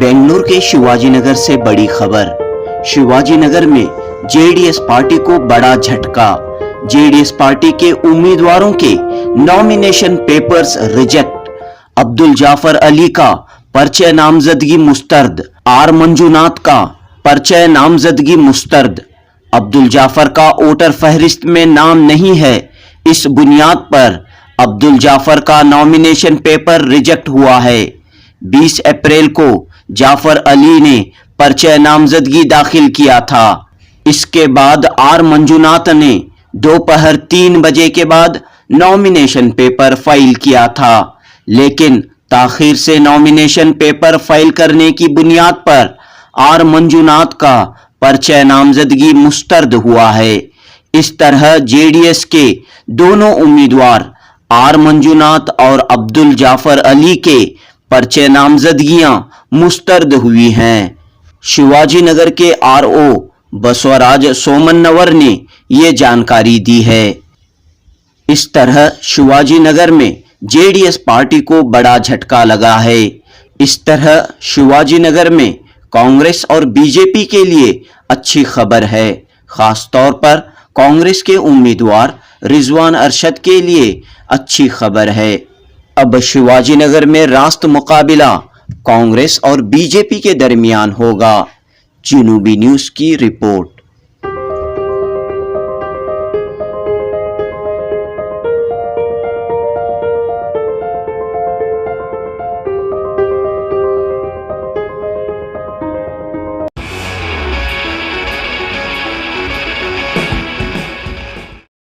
बेंगलुरु के शिवाजीनगर से बड़ी खबर। शिवाजीनगर में जेडीएस पार्टी को बड़ा झटका। जेडीएस पार्टी के उम्मीदवारों के nomination papers reject. Abdul Jafar Ali का पर्चे नामजदगी मुस्तरद। आर मंजूनाथ का पर्चे नामजदगी मुस्तरद। अब्दुल जाफर का वोटर फहरिस्त में नाम नहीं है। इस बुनियाद पर अब्दुल जाफर का नॉमिनेशन पेपर रिजेक्ट हुआ है। 20 अप्रैल को जाफर अली ने पर्चे नामजदगी दाखिल किया था। इसके बाद आर मंजूनाथ ने दोपहर 3 बजे के बाद नॉमिनेशन पेपर फाइल किया था, लेकिन ताखिर से नॉमिनेशन पेपर फाइल करने की बुनियाद पर आर मंजूनाथ का पर्चे नामजदगी मुस्तरद हुआ है। इस तरह जेडीएस के दोनों उम्मीदवार आर मंजूनाथ और अब्दुल जाफर अली के पर्चे नामजदगियां मुस्तरद हुई हैं। शिवाजीनगर के आरओ बसवराज सोमन्नवर ने ये जानकारी दी है। इस तरह शिवाजीनगर में जेडीएस पार्टी को बड़ा झटका लगा है। इस तरह शिवाजीनगर में कांग्रेस और बीजेपी के लिए अच्छी खबर है। खास तौर पर कांग्रेस के उम्मीदवार रिजवान अरशद के लिए अच्छी खबर है। अब शिवाजीनगर में रास्त मुकाबिला कांग्रेस और बीजेपी के दरमियान होगा। जनूबी न्यूज़ की रिपोर्ट।